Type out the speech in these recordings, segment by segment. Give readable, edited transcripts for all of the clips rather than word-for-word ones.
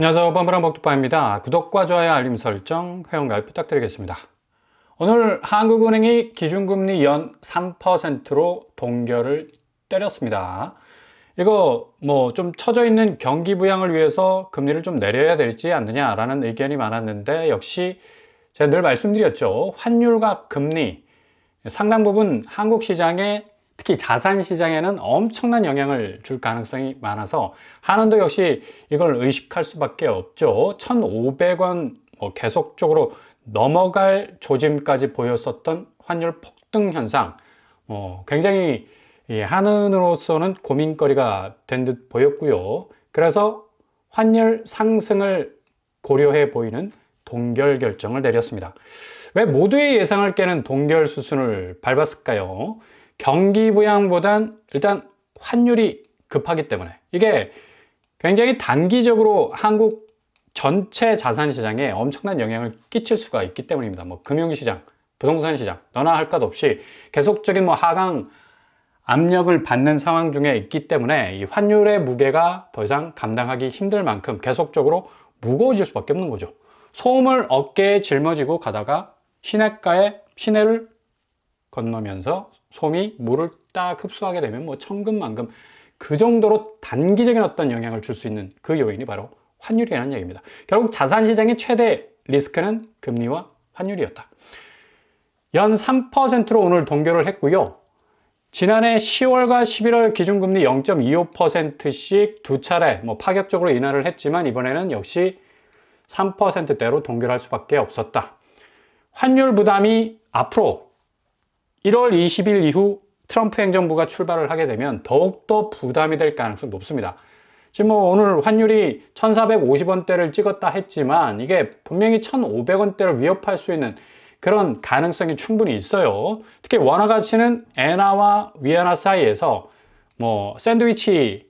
안녕하세요. 뻔뻔한 복두파입니다. 구독과 좋아요, 알림 설정, 회원가입 부탁드리겠습니다. 오늘 한국은행이 기준금리 연 3%로 동결을 때렸습니다. 이거 좀 처져 있는 경기 부양을 위해서 금리를 좀 내려야 되지 않느냐라는 의견이 많았는데, 역시 제가 늘 말씀드렸죠. 환율과 금리 상당 부분 한국 시장에, 특히 자산 시장에는 엄청난 영향을 줄 가능성이 많아서 한원도 역시 이걸 의식할 수밖에 없죠. 1,500원 계속적으로 넘어갈 조짐까지 보였었던 환율 폭등 현상, 굉장히 한은으로서는 고민거리가 된 듯 보였고요. 그래서 환율 상승을 고려해 보이는 동결 결정을 내렸습니다. 왜 모두의 예상을 깨는 동결 수순을 밟았을까요? 경기 부양보단 일단 환율이 급하기 때문에, 이게 굉장히 단기적으로 한국 전체 자산 시장에 엄청난 영향을 끼칠 수가 있기 때문입니다. 금융시장, 부동산 시장, 너나 할 것 없이 계속적인 하강 압력을 받는 상황 중에 있기 때문에 이 환율의 무게가 더 이상 감당하기 힘들 만큼 계속적으로 무거워질 수밖에 없는 거죠. 소음을 어깨에 짊어지고 가다가 시내를 건너면서 솜이 물을 딱 흡수하게 되면 천근만근, 그 정도로 단기적인 어떤 영향을 줄 수 있는 그 요인이 바로 환율이라는 얘기입니다. 결국 자산 시장의 최대 리스크는 금리와 환율이었다. 연 3%로 오늘 동결을 했고요. 지난해 10월과 11월 기준금리 0.25%씩 두 차례 파격적으로 인하를 했지만, 이번에는 역시 3%대로 동결할 수밖에 없었다. 환율 부담이 앞으로 1월 20일 이후 트럼프 행정부가 출발을 하게 되면 더욱더 부담이 될 가능성이 높습니다. 지금 오늘 환율이 1,450원대를 찍었다 했지만 이게 분명히 1,500원대를 위협할 수 있는 그런 가능성이 충분히 있어요. 특히 원화 가치는 엔화와 위안화 사이에서 샌드위치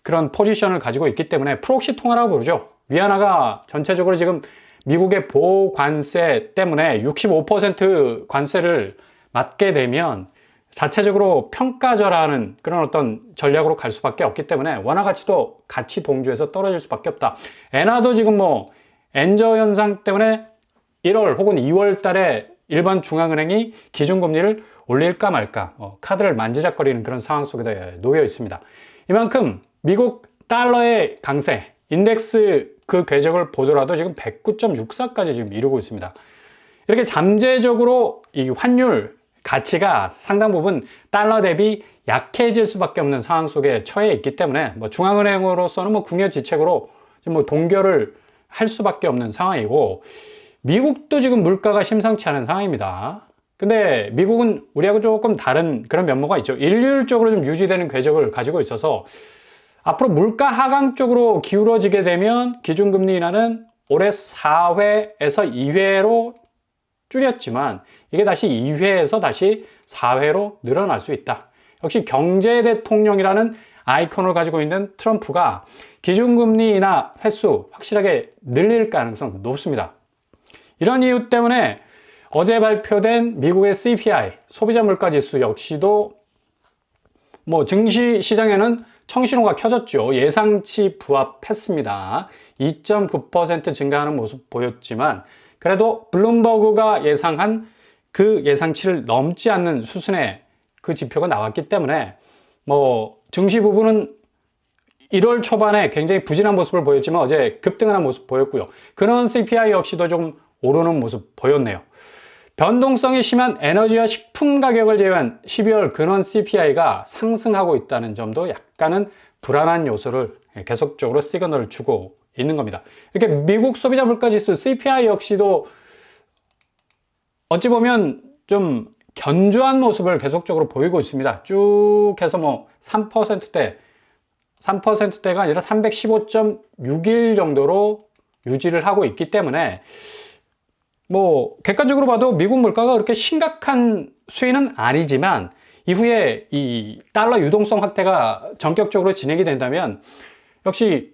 그런 포지션을 가지고 있기 때문에 프록시 통화라고 부르죠. 위안화가 전체적으로 지금 미국의 보관세 때문에 65% 관세를 맞게 되면 자체적으로 평가절하는 그런 어떤 전략으로 갈 수밖에 없기 때문에 원화 가치도 같이 동조해서 떨어질 수밖에 없다. 엔화도 지금 엔저 현상 때문에 1월 혹은 2월 달에 일반 중앙은행이 기준금리를 올릴까 말까 카드를 만지작거리는 그런 상황 속에 놓여 있습니다. 이만큼 미국 달러의 강세, 인덱스 그 궤적을 보더라도 지금 109.64까지 지금 이루고 있습니다. 이렇게 잠재적으로 이 환율 가치가 상당 부분 달러 대비 약해질 수밖에 없는 상황 속에 처해 있기 때문에 중앙은행으로서는 궁여지책으로 지금 동결을 할 수밖에 없는 상황이고, 미국도 지금 물가가 심상치 않은 상황입니다. 근데 미국은 우리하고 조금 다른 그런 면모가 있죠. 일률적으로 좀 유지되는 궤적을 가지고 있어서 앞으로 물가 하강 쪽으로 기울어지게 되면 기준금리 인하는 올해 4회에서 2회로 줄였지만 이게 다시 2회에서 다시 4회로 늘어날 수 있다. 역시 경제 대통령이라는 아이콘을 가지고 있는 트럼프가 기준금리 인하 횟수 확실하게 늘릴 가능성 높습니다. 이런 이유 때문에 어제 발표된 미국의 CPI, 소비자 물가 지수 역시도 증시 시장에는 청신호가 켜졌죠. 예상치 부합했습니다. 2.9% 증가하는 모습 보였지만 그래도 블룸버그가 예상한 그 예상치를 넘지 않는 수준의 그 지표가 나왔기 때문에 증시 부분은 1월 초반에 굉장히 부진한 모습을 보였지만 어제 급등하는 모습 보였고요. 그런 CPI 역시도 좀 오르는 모습 보였네요. 변동성이 심한 에너지와 식품 가격을 제외한 12월 근원 CPI가 상승하고 있다는 점도 약간은 불안한 요소를 계속적으로 시그널을 주고 있는 겁니다. 이렇게 미국 소비자 물가 지수 CPI 역시도 어찌 보면 좀 견조한 모습을 계속적으로 보이고 있습니다. 쭉 해서 3%대가 아니라 315.61 정도로 유지를 하고 있기 때문에 객관적으로 봐도 미국 물가가 그렇게 심각한 수위는 아니지만 이후에 이 달러 유동성 확대가 전격적으로 진행이 된다면 역시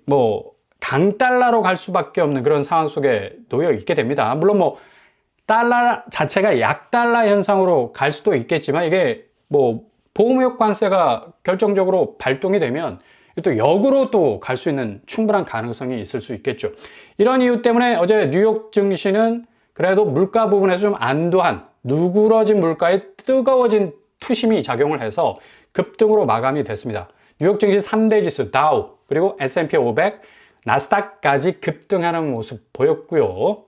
강달러로 갈 수밖에 없는 그런 상황 속에 놓여 있게 됩니다. 물론 달러 자체가 약달러 현상으로 갈 수도 있겠지만 이게 보호무역 관세가 결정적으로 발동이 되면 또 역으로 또 갈 수 있는 충분한 가능성이 있을 수 있겠죠. 이런 이유 때문에 어제 뉴욕 증시는 그래도 물가 부분에서 좀 안도한 누그러진 물가에 뜨거워진 투심이 작용을 해서 급등으로 마감이 됐습니다. 뉴욕 증시 3대 지수 다우 그리고 S&P 500, 나스닥까지 급등하는 모습 보였고요.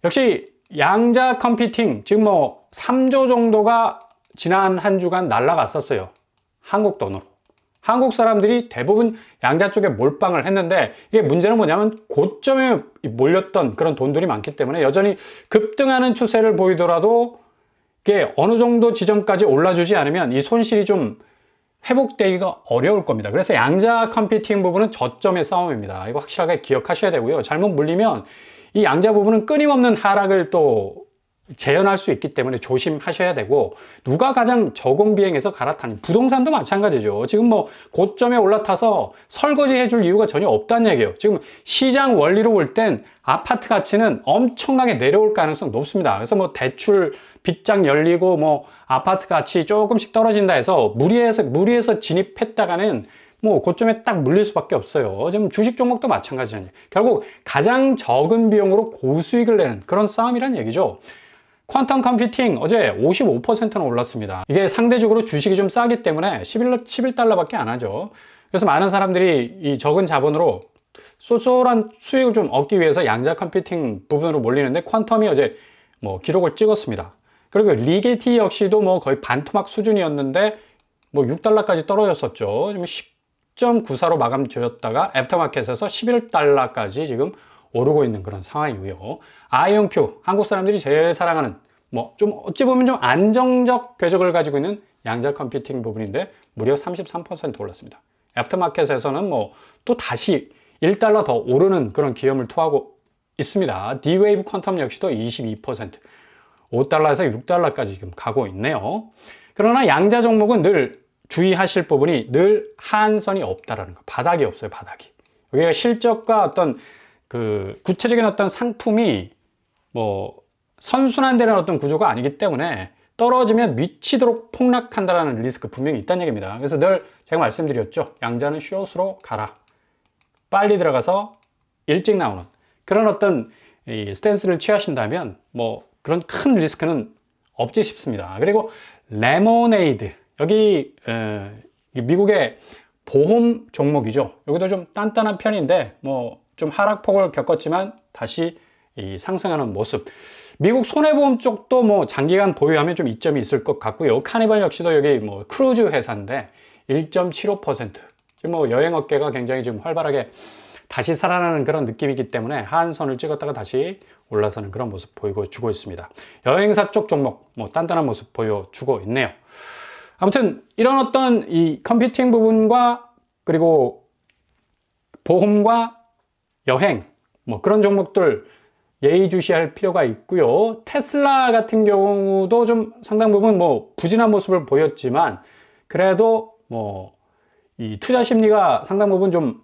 역시 양자 컴퓨팅 지금 뭐 3조 정도가 지난 한 주간 날라갔었어요. 한국 돈으로. 한국 사람들이 대부분 양자 쪽에 몰빵을 했는데 이게 문제는 뭐냐면 고점에 몰렸던 그런 돈들이 많기 때문에 여전히 급등하는 추세를 보이더라도 이게 어느 정도 지점까지 올라주지 않으면 이 손실이 좀 회복되기가 어려울 겁니다. 그래서 양자 컴퓨팅 부분은 저점의 싸움입니다. 이거 확실하게 기억하셔야 되고요. 잘못 물리면 이 양자 부분은 끊임없는 하락을 또 재현할 수 있기 때문에 조심하셔야 되고, 누가 가장 저공 비행해서 갈아타니 부동산도 마찬가지죠. 지금 뭐 고점에 올라타서 설거지 해줄 이유가 전혀 없다는 얘기예요. 지금 시장 원리로 볼 땐 아파트 가치는 엄청나게 내려올 가능성 높습니다. 그래서 뭐 대출 빗장 열리고 뭐 아파트 가치 조금씩 떨어진다 해서 무리해서 진입했다가는 뭐 고점에 딱 물릴 수밖에 없어요. 지금 주식 종목도 마찬가지잖아요. 결국 가장 적은 비용으로 고수익을 내는 그런 싸움이란 얘기죠. 퀀텀 컴퓨팅 어제 55%나 올랐습니다. 이게 상대적으로 주식이 좀 싸기 때문에 11달러밖에 안 하죠. 그래서 많은 사람들이 이 적은 자본으로 쏠쏠한 수익을 좀 얻기 위해서 양자 컴퓨팅 부분으로 몰리는데, 퀀텀이 어제 뭐 기록을 찍었습니다. 그리고 리게티 역시도 뭐 거의 반토막 수준이었는데 뭐 6달러까지 떨어졌었죠. 지금 10.94로 마감 지었다가 애프터마켓에서 11달러까지 지금 오르고 있는 그런 상황이고요. 아이온큐, 한국 사람들이 제일 사랑하는 뭐 좀 어찌 보면 좀 안정적 궤적을 가지고 있는 양자 컴퓨팅 부분인데 무려 33% 올랐습니다. 애프터마켓에서는 뭐 또 다시 1달러 더 오르는 그런 기염을 토하고 있습니다. D-Wave 퀀텀 역시도 22%, 5달러에서 6달러까지 지금 가고 있네요. 그러나 양자 종목은 늘 주의하실 부분이 늘 하한선이 없다라는 거, 바닥이 없어요, 바닥이. 여기가 실적과 어떤 그 구체적인 어떤 상품이 뭐 선순환되는 어떤 구조가 아니기 때문에 떨어지면 미치도록 폭락한다는 리스크 분명히 있다는 얘기입니다. 그래서 늘 제가 말씀드렸죠. 양자는 숏으로 가라. 빨리 들어가서 일찍 나오는 그런 어떤 이 스탠스를 취하신다면 뭐 그런 큰 리스크는 없지 싶습니다. 그리고 레모네이드, 여기 미국의 보험 종목이죠. 여기도 좀 단단한 편인데 뭐 좀 하락폭을 겪었지만 다시 이 상승하는 모습. 미국 손해보험 쪽도 뭐 장기간 보유하면 좀 이점이 있을 것 같고요. 카니발 역시도 여기 뭐 크루즈 회사인데 1.75%. 지금 뭐 여행업계가 굉장히 지금 활발하게 다시 살아나는 그런 느낌이기 때문에 하한선을 찍었다가 다시 올라서는 그런 모습 보여주고 있습니다. 여행사 쪽 종목 뭐 단단한 모습 보여주고 있네요. 아무튼 이런 어떤 이 컴퓨팅 부분과 그리고 보험과 여행 뭐 그런 종목들 예의주시할 필요가 있고요. 테슬라 같은 경우도 좀 상당 부분 뭐 부진한 모습을 보였지만 그래도 뭐 이 투자 심리가 상당 부분 좀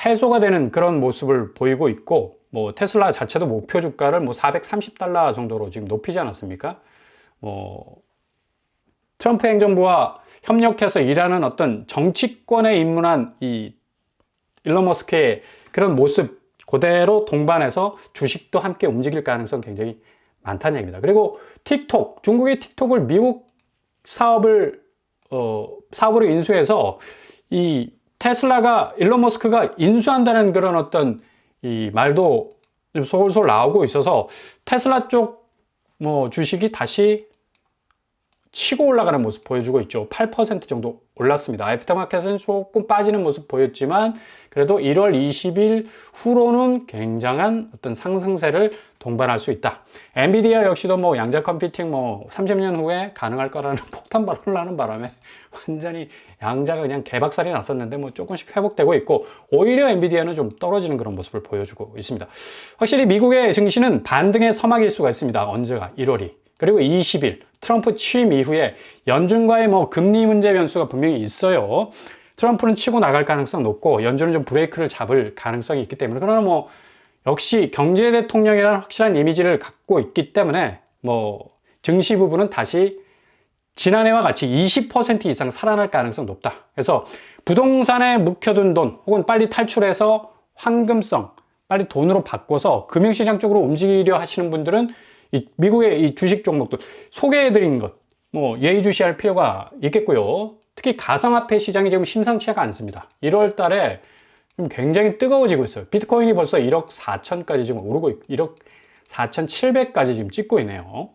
해소가 되는 그런 모습을 보이고 있고, 뭐 테슬라 자체도 목표 주가를 뭐 430달러 정도로 지금 높이지 않았습니까? 뭐 트럼프 행정부와 협력해서 일하는 어떤 정치권에 입문한 이 일론 머스크의 그런 모습 그대로 동반해서 주식도 함께 움직일 가능성 굉장히 많다는 얘기입니다. 그리고 틱톡, 중국의 틱톡을 미국 사업으로 인수해서 이 테슬라가 일론 머스크가 인수한다는 그런 어떤 이 말도 솔솔 나오고 있어서 테슬라 쪽 뭐 주식이 다시 치고 올라가는 모습 보여주고 있죠. 8% 정도 올랐습니다. 애프터마켓은 조금 빠지는 모습 보였지만 그래도 1월 20일 후로는 굉장한 어떤 상승세를 동반할 수 있다. 엔비디아 역시도 뭐 양자 컴퓨팅 뭐 30년 후에 가능할 거라는 폭탄 발언을 하는 바람에 완전히 양자가 그냥 개박살이 났었는데 뭐 조금씩 회복되고 있고, 오히려 엔비디아는 좀 떨어지는 그런 모습을 보여주고 있습니다. 확실히 미국의 증시는 반등의 서막일 수가 있습니다. 언제가? 1월이. 그리고 20일 트럼프 취임 이후에 연준과의 뭐 금리 문제 변수가 분명히 있어요. 트럼프는 치고 나갈 가능성 높고 연준은 좀 브레이크를 잡을 가능성이 있기 때문에, 그러나 뭐 역시 경제 대통령이라는 확실한 이미지를 갖고 있기 때문에 뭐 증시 부분은 다시 지난해와 같이 20% 이상 살아날 가능성이 높다. 그래서 부동산에 묵혀둔 돈 혹은 빨리 탈출해서 황금성, 빨리 돈으로 바꿔서 금융시장 쪽으로 움직이려 하시는 분들은 미국의 이 주식 종목들 소개해드린 것, 뭐 예의주시할 필요가 있겠고요. 특히 가상화폐 시장이 지금 심상치가 않습니다. 1월 달에 좀 굉장히 뜨거워지고 있어요. 비트코인이 벌써 1억 4천까지 지금 오르고 있고 1억 4,700까지 지금 찍고 있네요.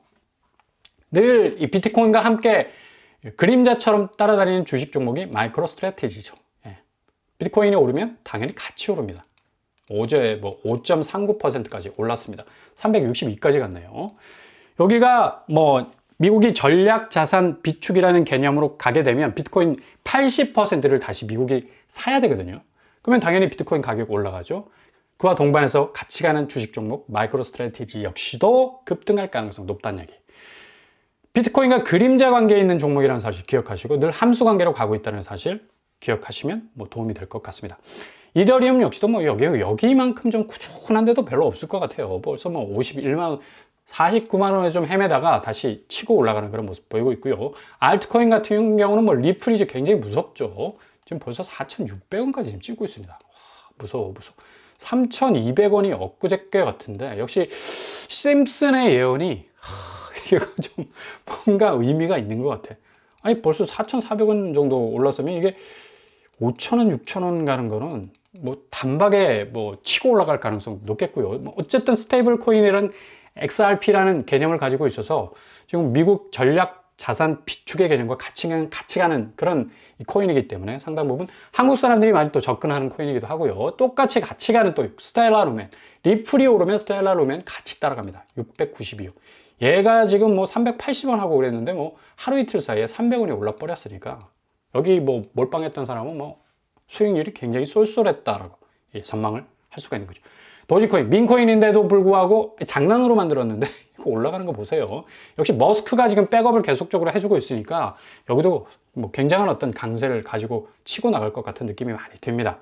늘 이 비트코인과 함께 그림자처럼 따라다니는 주식 종목이 마이크로 스트래티지죠. 예. 비트코인이 오르면 당연히 같이 오릅니다. 어제 뭐 5.39%까지 올랐습니다. 362까지 갔네요. 여기가 뭐 미국이 전략 자산 비축이라는 개념으로 가게 되면 비트코인 80%를 다시 미국이 사야 되거든요. 그러면 당연히 비트코인 가격 올라가죠. 그와 동반해서 같이 가는 주식 종목 마이크로 스트래티지 역시도 급등할 가능성 높다는 얘기. 비트코인과 그림자 관계에 있는 종목이라는 사실 기억하시고 늘 함수 관계로 가고 있다는 사실 기억하시면 뭐 도움이 될 것 같습니다. 이더리움 역시도 뭐 여기만큼 좀 꾸준한데도 별로 없을 것 같아요. 벌써 뭐 51만 원, 49만 원에 좀 헤매다가 다시 치고 올라가는 그런 모습 보이고 있고요. 알트코인 같은 경우는 뭐 리플이 굉장히 무섭죠. 지금 벌써 4,600원까지 지금 찍고 있습니다. 와, 무서워. 3,200원이 엊그저께 같은데 역시 심슨의 예언이 이거 좀 뭔가 의미가 있는 것 같아. 아니 벌써 4,400원 정도 올랐으면 이게 5,000원, 6,000원 가는 거는 뭐 단박에 뭐 치고 올라갈 가능성 높겠고요. 뭐 어쨌든 스테이블 코인이란 XRP라는 개념을 가지고 있어서 지금 미국 전략 자산 비축의 개념과 같이 가는 그런 코인이기 때문에 상당 부분 한국 사람들이 많이 또 접근하는 코인이기도 하고요. 똑같이 같이 가는 또 스텔라 루멘, 리플이 오르면 스텔라 루멘 같이 따라갑니다. 692원. 얘가 지금 뭐 380원 하고 그랬는데 뭐 하루 이틀 사이에 300원이 올라 버렸으니까 여기 뭐 몰빵했던 사람은 뭐 수익률이 굉장히 쏠쏠했다라고 전망을 할 수가 있는 거죠. 도지코인, 민코인인데도 불구하고 장난으로 만들었는데 이거 올라가는 거 보세요. 역시 머스크가 지금 백업을 계속적으로 해주고 있으니까 여기도 뭐 굉장한 어떤 강세를 가지고 치고 나갈 것 같은 느낌이 많이 듭니다.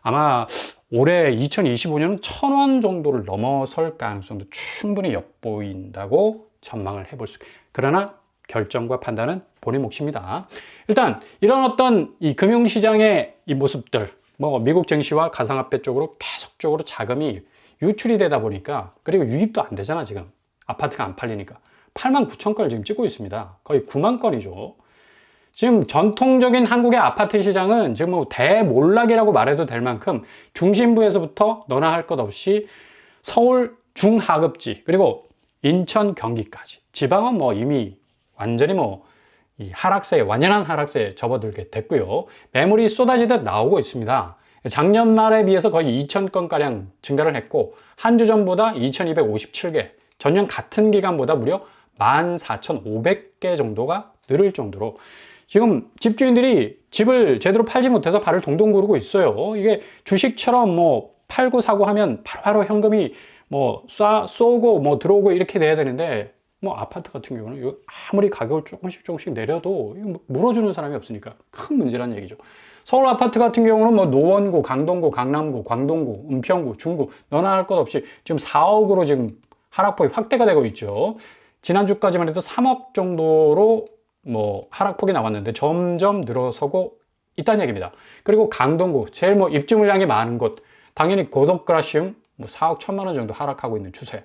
아마 올해 2025년은 1,000원 정도를 넘어설 가능성도 충분히 엿보인다고 전망을 해볼 수. 그러나 결정과 판단은 본인 몫입니다. 일단 이런 어떤 이 금융시장의 이 모습들, 뭐 미국 증시와 가상화폐 쪽으로 계속적으로 자금이 유출이 되다 보니까 그리고 유입도 안 되잖아 지금. 아파트가 안 팔리니까 89,000건을 지금 찍고 있습니다. 거의 9만 건이죠. 지금 전통적인 한국의 아파트 시장은 지금 뭐 대몰락이라고 말해도 될 만큼 중심부에서부터 너나 할 것 없이 서울 중하급지 그리고 인천 경기까지 지방은 뭐 이미 완전히 뭐 이 하락세에 완연한 하락세에 접어들게 됐고요. 매물이 쏟아지듯 나오고 있습니다. 작년 말에 비해서 거의 2,000건가량 증가를 했고 한 주 전보다 2,257개, 전년 같은 기간보다 무려 14,500개 정도가 늘을 정도로 지금 집주인들이 집을 제대로 팔지 못해서 발을 동동 구르고 있어요. 이게 주식처럼 뭐 팔고 사고 하면 바로바로 현금이 뭐 쏘고 뭐 들어오고 이렇게 돼야 되는데 뭐 아파트 같은 경우는 아무리 가격을 조금씩 내려도 물어주는 사람이 없으니까 큰 문제란 얘기죠. 서울 아파트 같은 경우는 뭐 노원구, 강동구, 강남구, 광동구, 은평구, 중구 너나 할 것 없이 지금 4억으로 지금 하락폭이 확대가 되고 있죠. 지난주까지만 해도 3억 정도로 뭐 하락폭이 나왔는데 점점 늘어서고 있다는 얘기입니다. 그리고 강동구 제일 뭐 입주 물량이 많은 곳 당연히 고덕그라시움 뭐 4억 1천만 원 정도 하락하고 있는 추세.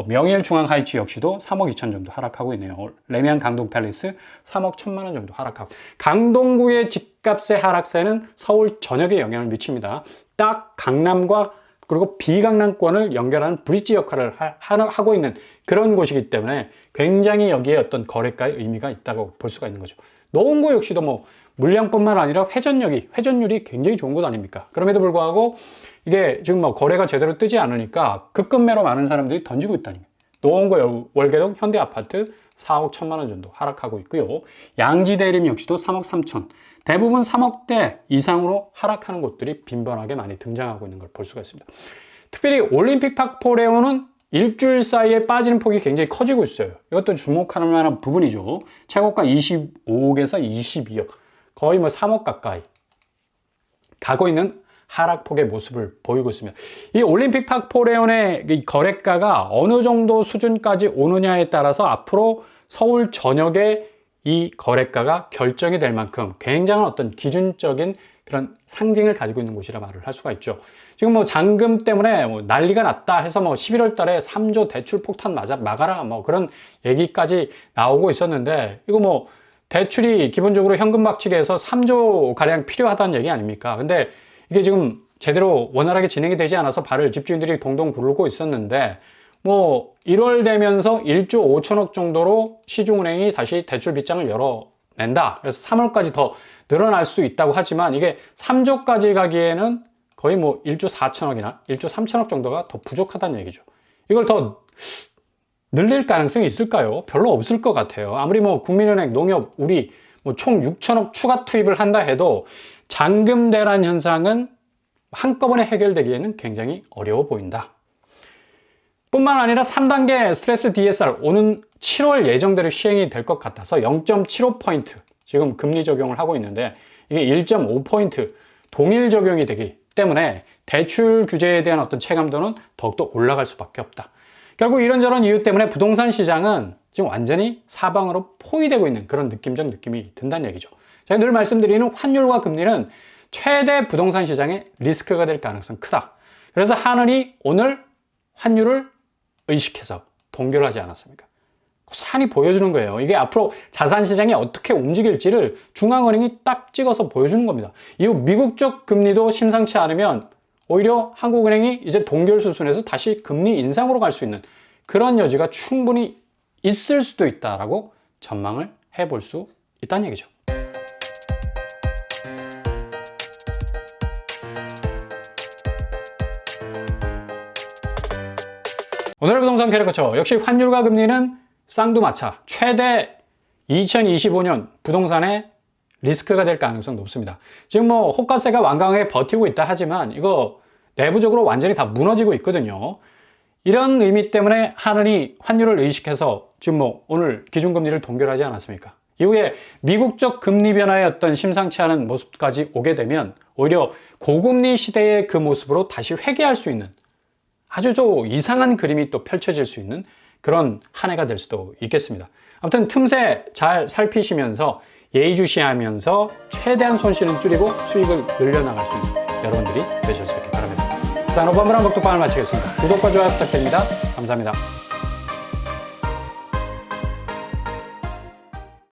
명일중앙하이츠 역시도 3억 2천 정도 하락하고 있네요. 레미안 강동팰리스 3억 1천만 원 정도 하락하고 강동구의 집값의 하락세는 서울 전역에 영향을 미칩니다. 딱 강남과 그리고 비강남권을 연결하는 브릿지 역할을 하고 있는 그런 곳이기 때문에 굉장히 여기에 어떤 거래가의 의미가 있다고 볼 수가 있는 거죠. 노원구 역시도 뭐 물량뿐만 아니라 회전율이 굉장히 좋은 곳 아닙니까? 그럼에도 불구하고 이게 지금 뭐 거래가 제대로 뜨지 않으니까 급급매로 많은 사람들이 던지고 있다니. 노원구 월계동 현대아파트 4억 1천만 원 정도 하락하고 있고요. 양지대림 역시도 3억 3천. 대부분 3억대 이상으로 하락하는 곳들이 빈번하게 많이 등장하고 있는 걸 볼 수가 있습니다. 특별히 올림픽 파크포레오는 일주일 사이에 빠지는 폭이 굉장히 커지고 있어요. 이것도 주목할 만한 부분이죠. 최고가 25억에서 22억. 거의 뭐 3억 가까이 가고 있는 하락폭의 모습을 보이고 있습니다. 이 올림픽 파크포레온의 거래가가 어느 정도 수준까지 오느냐에 따라서 앞으로 서울 전역의 이 거래가가 결정이 될 만큼 굉장한 어떤 기준적인 그런 상징을 가지고 있는 곳이라 말을 할 수가 있죠. 지금 뭐 잔금 때문에 뭐 난리가 났다 해서 뭐 11월 달에 3조 대출 폭탄 막아라 뭐 그런 얘기까지 나오고 있었는데, 이거 뭐 대출이 기본적으로 현금 막치기에서 3조 가량 필요하다는 얘기 아닙니까? 근데 이게 지금 제대로 원활하게 진행이 되지 않아서 발을 집주인들이 동동 구르고 있었는데, 뭐 1월 되면서 1조 5천억 정도로 시중은행이 다시 대출 빗장을 열어낸다. 그래서 3월까지 더 늘어날 수 있다고 하지만, 이게 3조까지 가기에는 거의 뭐 1조 4천억이나 1조 3천억 정도가 더 부족하다는 얘기죠. 이걸 더 늘릴 가능성이 있을까요? 별로 없을 것 같아요. 아무리 뭐 국민은행, 농협, 우리 뭐 총 6천억 추가 투입을 한다 해도 잔금 대란 현상은 한꺼번에 해결되기에는 굉장히 어려워 보인다. 뿐만 아니라 3단계 스트레스 DSR 오는 7월 예정대로 시행이 될 것 같아서 0.75포인트 지금 금리 적용을 하고 있는데, 이게 1.5포인트 동일 적용이 되기 때문에 대출 규제에 대한 어떤 체감도는 더욱더 올라갈 수밖에 없다. 결국 이런저런 이유 때문에 부동산 시장은 지금 완전히 사방으로 포위되고 있는 그런 느낌이 든다는 얘기죠. 제가 늘 말씀드리는 환율과 금리는 최대 부동산 시장의 리스크가 될 가능성이 크다. 그래서 한은이 오늘 환율을 의식해서 동결을 하지 않았습니까? 고스란히 보여주는 거예요. 이게 앞으로 자산 시장이 어떻게 움직일지를 중앙은행이 딱 찍어서 보여주는 겁니다. 이후 미국 쪽 금리도 심상치 않으면 오히려 한국은행이 이제 동결 수순에서 다시 금리 인상으로 갈 수 있는 그런 여지가 충분히 있을 수도 있다라고 전망을 해볼 수 있다는 얘기죠. 오늘의 부동산 캐릭터처 역시 환율과 금리는 쌍두마차, 최대 2025년 부동산의 리스크가 될 가능성이 높습니다. 지금 뭐 호가세가 완강하게 버티고 있다 하지만 이거 내부적으로 완전히 다 무너지고 있거든요. 이런 의미 때문에 한은이 환율을 의식해서 지금 뭐 오늘 기준금리를 동결하지 않았습니까? 이후에 미국적 금리 변화의 어떤 심상치 않은 모습까지 오게 되면 오히려 고금리 시대의 그 모습으로 다시 회귀할 수 있는 아주 좀 이상한 그림이 또 펼쳐질 수 있는 그런 한 해가 될 수도 있겠습니다. 아무튼 틈새 잘 살피시면서 예의주시하면서 최대한 손실은 줄이고 수익을 늘려나갈 수 있는 여러분들이 되실 수 있길 바랍니다. 산업화물한 복독방을 마치겠습니다. 구독과 좋아요 부탁드립니다. 감사합니다.